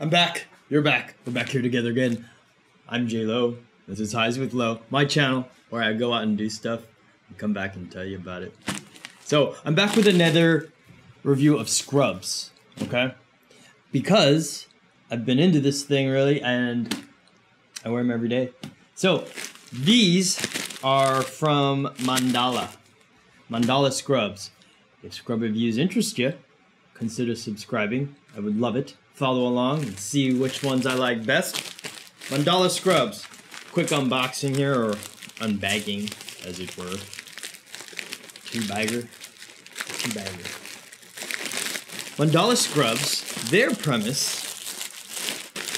I'm back. You're back. We're back here together again. I'm J-Lo. This is Highs with Lo, my channel where I go out and do stuff and come back and tell you about it. So I'm back with another review of scrubs, okay? Because I've been into this thing really and I wear them every day. So these are from Mandala. Mandala scrubs. If scrub reviews interest you, consider subscribing. I would love it. Follow along and see which ones I like best. Mandala scrubs. Quick unboxing here, or unbagging, as it were. Two-bagger. Mandala scrubs, their premise,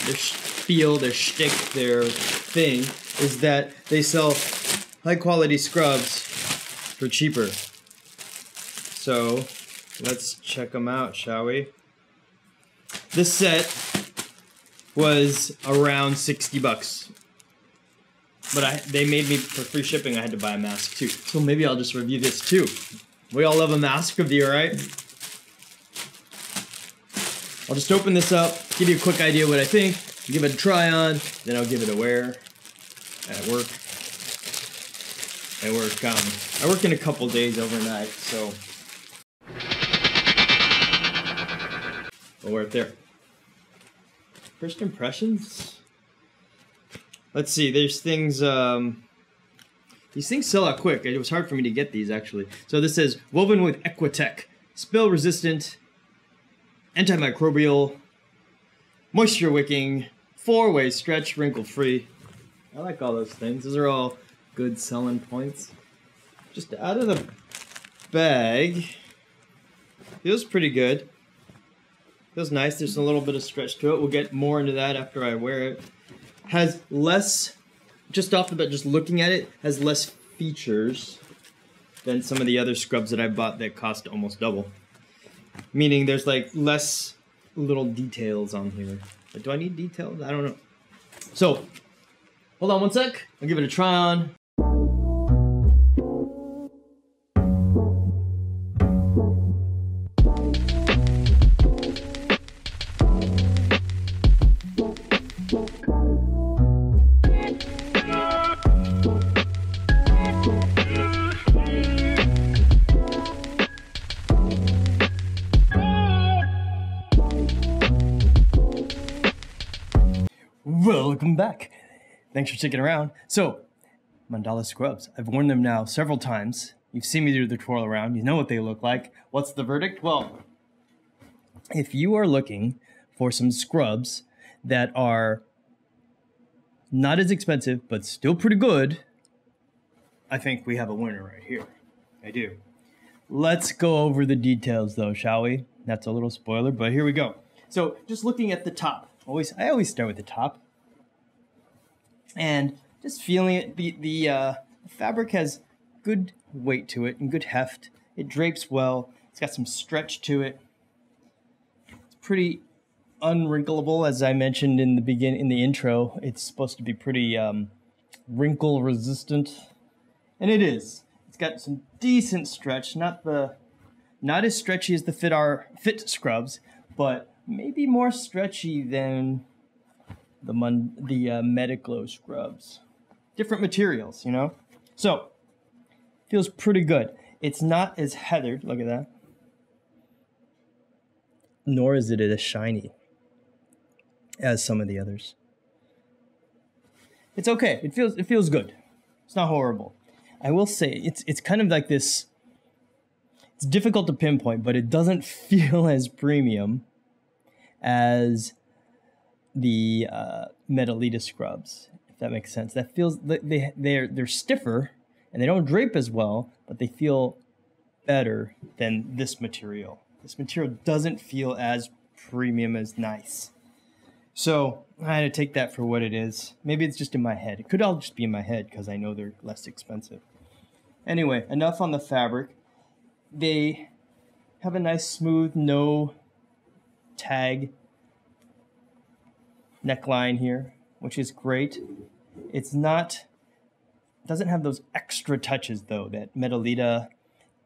their spiel, their shtick, their thing, is that they sell high-quality scrubs for cheaper. So, let's check them out, shall we? This set was around 60 bucks. But they made me, for free shipping, I had to buy a mask too. So maybe I'll just review this too. We all love a mask review, right? I'll just open this up, give you a quick idea what I think, give it a try on, then I'll give it a wear at work. I work in a couple days overnight, so I'll wear it there. First impressions? Let's see, there's things, these things sell out quick. It was hard for me to get these, actually. So this says, woven with Equitech, spill resistant, antimicrobial, moisture wicking, 4-way stretch, wrinkle free. I like all those things. Those are all good selling points. Just out of the bag, feels pretty good. Feels nice. There's a little bit of stretch to it. We'll get more into that after I wear it. Has less, just off the bat, just looking at it, has less features than some of the other scrubs that I bought that cost almost double. Meaning there's like less little details on here. But do I need details? I don't know. So, hold on one sec. I'll give it a try on. Welcome back. Thanks for sticking around. So, Mandala scrubs. I've worn them now several times. You've seen me do the twirl around. You know what they look like. What's the verdict? Well, if you are looking for some scrubs that are not as expensive, but still pretty good, I think we have a winner right here. I do. Let's go over the details though, shall we? That's a little spoiler, but here we go. So, just looking at the top. I always start with the top. And just feeling it, the fabric has good weight to it and good heft. It drapes well. It's got some stretch to it. It's pretty unwrinkleable, as I mentioned in the intro. It's supposed to be pretty wrinkle resistant, and it is. It's got some decent stretch, not as stretchy as the fit scrubs, but maybe more stretchy than the Mediclo scrubs. Different materials, you know? So, feels pretty good. It's not as heathered, look at that. Nor is it as shiny as some of the others. It's okay. It feels good. It's not horrible. I will say, it's kind of like this, it's difficult to pinpoint, but it doesn't feel as premium as the Medelita scrubs, if that makes sense. That feels they're stiffer and they don't drape as well, but they feel better than this material. This material doesn't feel as premium as nice. So I had to take that for what it is. Maybe it's just in my head. It could all just be in my head because I know they're less expensive. Anyway, enough on the fabric. They have a nice smooth, no tag neckline here, which is great. It's not, doesn't have those extra touches though that Medelita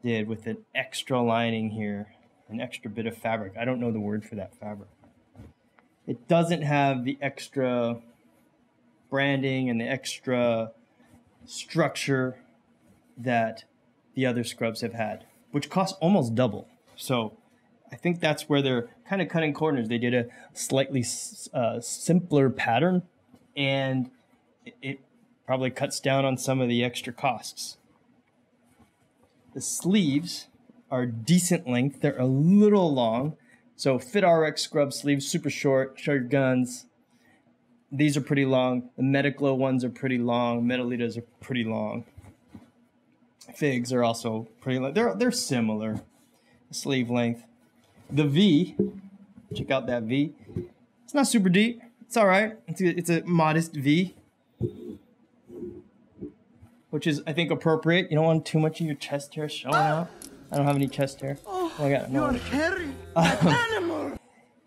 did with an extra lining here, an extra bit of fabric. I don't know the word for that fabric. it doesn't have the extra branding and the extra structure that the other scrubs have had, which cost almost double. So I think that's where they're kind of cutting corners. They did a slightly simpler pattern, and it probably cuts down on some of the extra costs. The sleeves are decent length. They're a little long. So Fit RX scrub sleeves, super short, show your guns. These are pretty long. The Mediclo ones are pretty long. Medelitas are pretty long. Figs are also pretty long. They're similar sleeve length. The V, check out that V. It's not super deep. It's all right. It's a modest V, which is, I think, appropriate. You don't want too much of your chest hair showing out. I don't have any chest hair. Oh my God. No. You're hairy. Animal.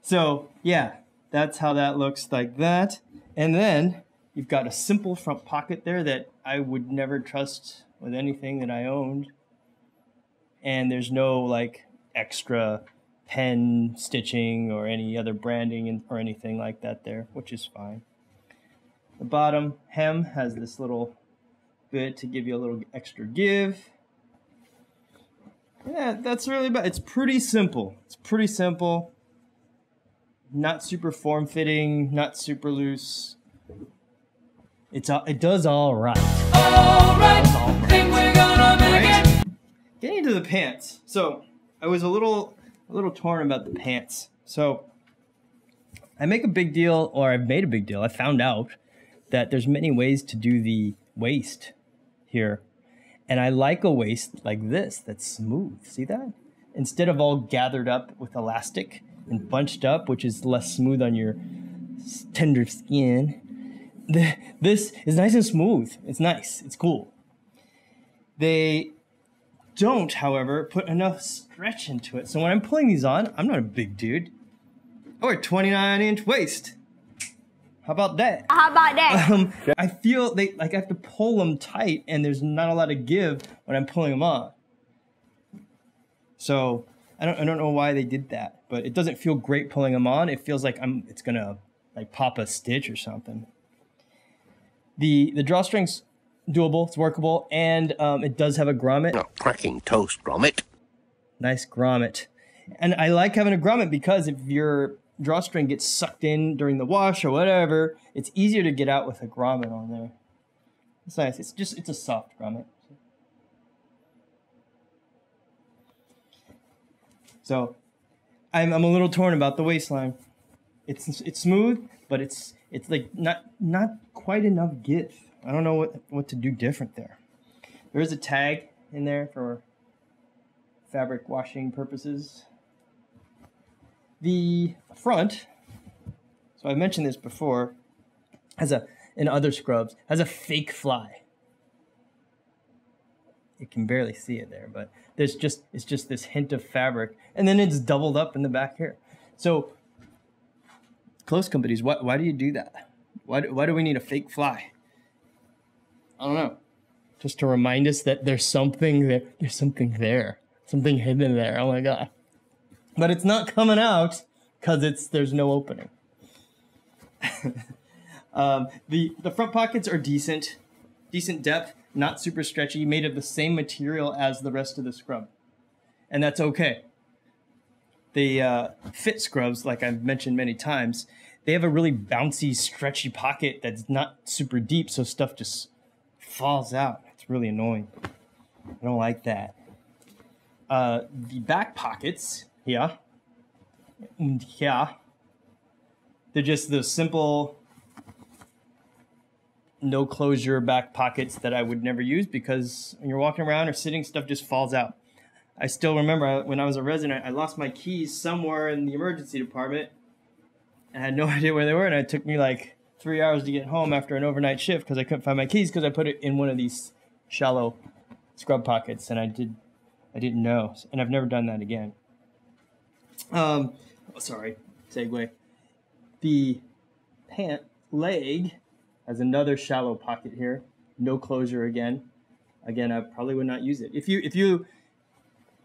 So yeah, that's how that looks like that. And then you've got a simple front pocket there that I would never trust with anything that I owned. And there's no like extra pen stitching or any other branding or anything like that there, which is fine. The bottom hem has this little bit to give you a little extra give. Yeah, that's really about. It's pretty simple. It's pretty simple. Not super form-fitting, not super loose. It does all right. All right. Think we're gonna make it. Getting into the pants. So I was a little torn about the pants. So I make a big deal, or I've made a big deal. I found out that there's many ways to do the waist here. And I like a waist like this, that's smooth. See that? Instead of all gathered up with elastic and bunched up, which is less smooth on your tender skin. This is nice and smooth. It's nice. It's cool. They don't, however, put enough stretch into it. So when I'm pulling these on, I'm not a big dude. I wear a 29-inch waist. How about that? How about that? I feel I have to pull them tight, and there's not a lot of give when I'm pulling them on. So I don't know why they did that, but it doesn't feel great pulling them on. It feels like it's gonna like pop a stitch or something. The drawstring's doable, it's workable, and it does have a grommet. Oh, cracking toast grommet. Nice grommet. And I like having a grommet because if your drawstring gets sucked in during the wash or whatever, it's easier to get out with a grommet on there. It's nice. It's a soft grommet. So I'm a little torn about the waistline. It's smooth, but it's like not quite enough give. I don't know what to do different there. There is a tag in there for fabric washing purposes. The front, so I mentioned this before, in other scrubs, has a fake fly. You can barely see it there, but it's just this hint of fabric, and then it's doubled up in the back here. So clothes companies, why do you do that? Why do we need a fake fly? I don't know. Just to remind us that there's something there. There's something there. Something hidden there. Oh my God. But it's not coming out because there's no opening. The front pockets are decent depth, not super stretchy, made of the same material as the rest of the scrub, and that's okay. The fit scrubs, like I've mentioned many times, they have a really bouncy, stretchy pocket that's not super deep, so stuff just falls out. It's really annoying. I don't like that. The back pockets. Yeah. And yeah. They're just the simple, no closure back pockets that I would never use because when you're walking around or sitting, stuff just falls out. I still remember when I was a resident, I lost my keys somewhere in the emergency department. I had no idea where they were, and it took me like 3 hours to get home after an overnight shift because I couldn't find my keys because I put it in one of these shallow scrub pockets, and I didn't know, and I've never done that again. Sorry, segue. The pant leg has another shallow pocket here, no closure again. Again, I probably would not use it. If you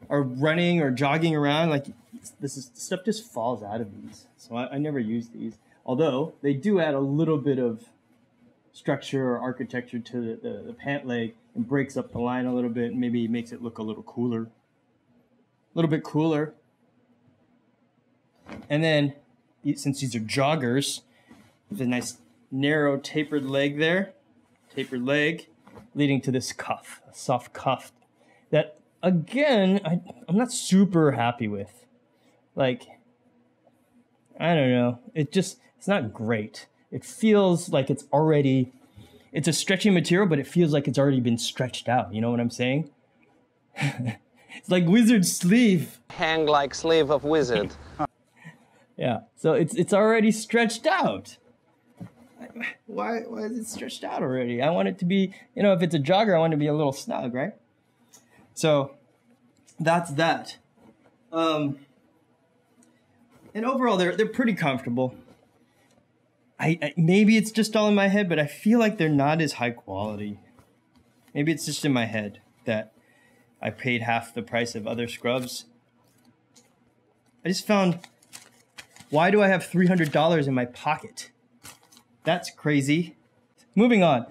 are running or jogging around, like stuff just falls out of these. So I never use these. Although they do add a little bit of structure or architecture to the pant leg and breaks up the line a little bit and maybe makes it look a little cooler. A little bit cooler. And then, since these are joggers, there's a nice narrow tapered leg there. Tapered leg leading to this cuff, a soft cuff that, again, I'm not super happy with. Like, I don't know. It's not great. It feels like it's a stretchy material, but it feels like it's already been stretched out. You know what I'm saying? It's like wizard sleeve. Hang like sleeve of wizard. Yeah, so it's already stretched out. Why is it stretched out already? I want it to be, if it's a jogger, I want it to be a little snug, right? So that's that. And overall, they're pretty comfortable. I maybe it's just all in my head, but I feel like they're not as high quality. Maybe it's just in my head that I paid half the price of other scrubs. I just found, why do I have $300 in my pocket? That's crazy. Moving on.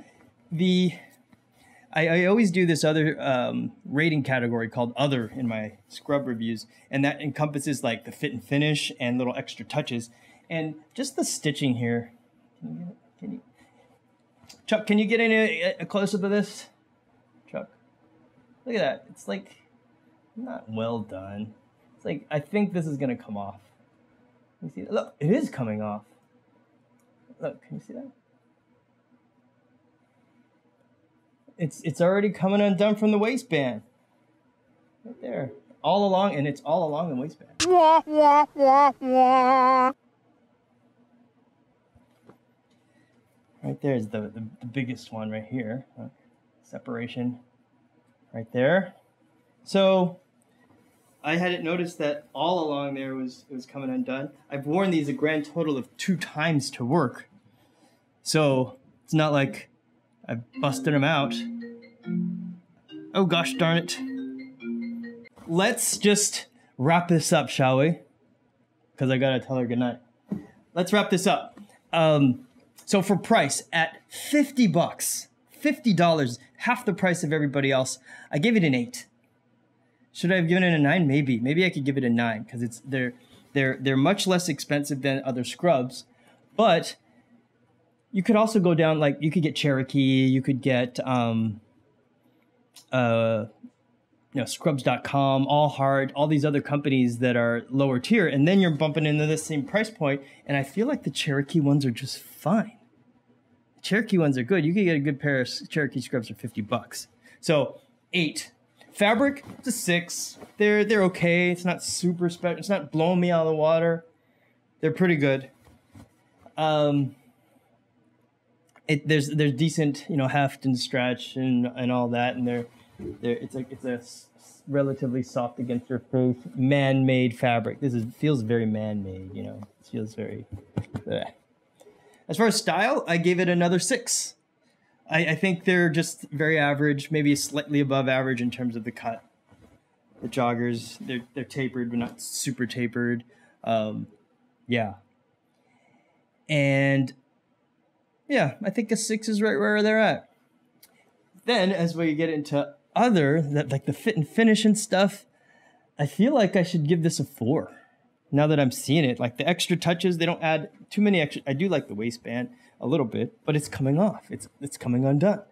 I always do this other rating category called other in my scrub reviews, and that encompasses like the fit and finish and little extra touches. And just the stitching here. Chuck, can you get a close-up of this? Chuck, look at that. It's like not well done. It's like, I think this is gonna come off. You see that? Look, it is coming off. Look, can you see that? It's already coming undone from the waistband. Right there. All along, and it's all along the waistband. Right there is the biggest one right here. Separation right there. So I hadn't noticed that all along there it was coming undone. I've worn these a grand total of 2 times to work. So it's not like I've busted them out. Oh gosh darn it. Let's just wrap this up, shall we? Because I gotta tell her goodnight. Let's wrap this up. So for price, at $50, $50, half the price of everybody else, I gave it an 8. Should I have given it a 9? Maybe. Maybe I could give it a 9 because they're much less expensive than other scrubs. But you could also go down, like you could get Cherokee, you could get Scrubs.com, All Hard, all these other companies that are lower tier, and then you're bumping into the same price point. And I feel like the Cherokee ones are just fine. The Cherokee ones are good. You could get a good pair of Cherokee scrubs for $50. So 8. Fabric, it's a 6. They're okay. It's not super special. It's not blowing me out of the water. They're pretty good. There's decent, heft and stretch and all that, and it's a relatively soft against your face, man-made fabric. Feels very man-made, It feels very. Bleh. As far as style, I gave it another 6. I think they're just very average, maybe slightly above average in terms of the cut. The joggers, they're tapered, but not super tapered. Yeah. And yeah, I think a 6 is right where they're at. Then, as we get into other, like the fit and finish and stuff, I feel like I should give this a 4. Now that I'm seeing it, like the extra touches, they don't add too many extra. I do like the waistband a little bit, but it's coming off. It's coming undone.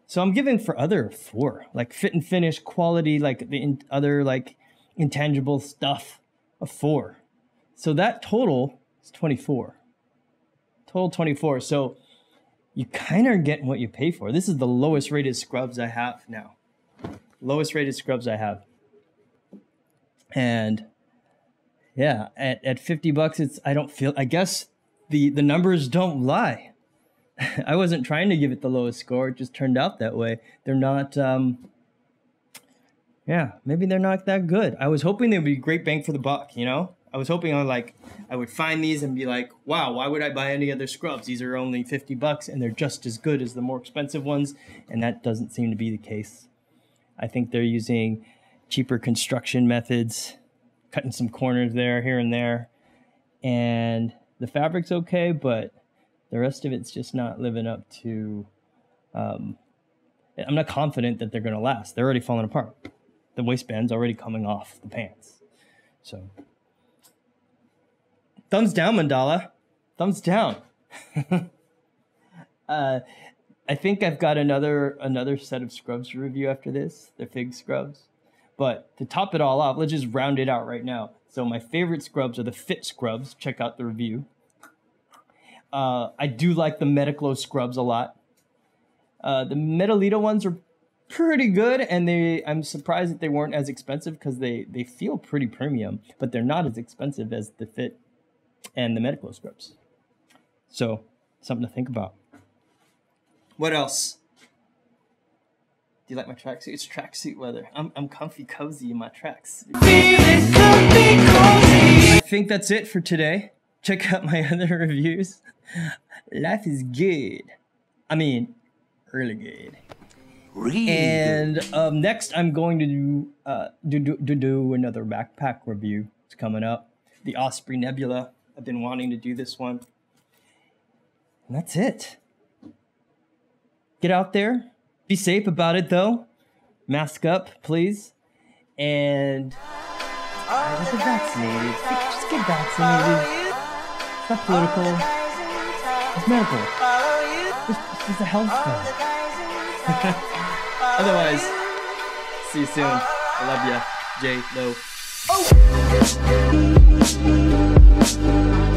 So I'm giving for other a 4, like fit and finish, quality, like the other like intangible stuff, a 4. So that total is 24. Total 24. So you kind of are getting what you pay for. This is the lowest rated scrubs I have now. Lowest rated scrubs I have. And yeah, at $50, I guess the numbers don't lie. I wasn't trying to give it the lowest score. It just turned out that way. They're not, maybe they're not that good. I was hoping they would be great bang for the buck, I was hoping I would find these and be like, wow, why would I buy any other scrubs? These are only $50 and they're just as good as the more expensive ones. And that doesn't seem to be the case. I think they're using cheaper construction methods, cutting some corners there, here and there. And the fabric's okay, but the rest of it's just not living up to, I'm not confident that they're going to last. They're already falling apart. The waistband's already coming off the pants. So, thumbs down, Mandala. Thumbs down. I think I've got another set of scrubs to review after this. They're fig scrubs. But to top it all off, let's just round it out right now. So my favorite scrubs are the Fit scrubs. Check out the review. I do like the Mediclo scrubs a lot. The Medelita ones are pretty good, and I'm surprised that they weren't as expensive because they feel pretty premium, but they're not as expensive as the Fit and the Mediclo scrubs. So something to think about. What else? Do you like my tracksuit? It's tracksuit weather. I'm comfy cozy in my tracksuit. I think that's it for today. Check out my other reviews. Life is good. I mean, really good. And next, I'm going to do another backpack review. It's coming up. The Osprey Nebula. I've been wanting to do this one. And that's it. Get out there. Be safe about it, though. Mask up, please. And get vaccinated. Just get vaccinated. It's not political. It's medical. It's just a health thing. Otherwise, see you soon. I love ya. J. Lo. Oh!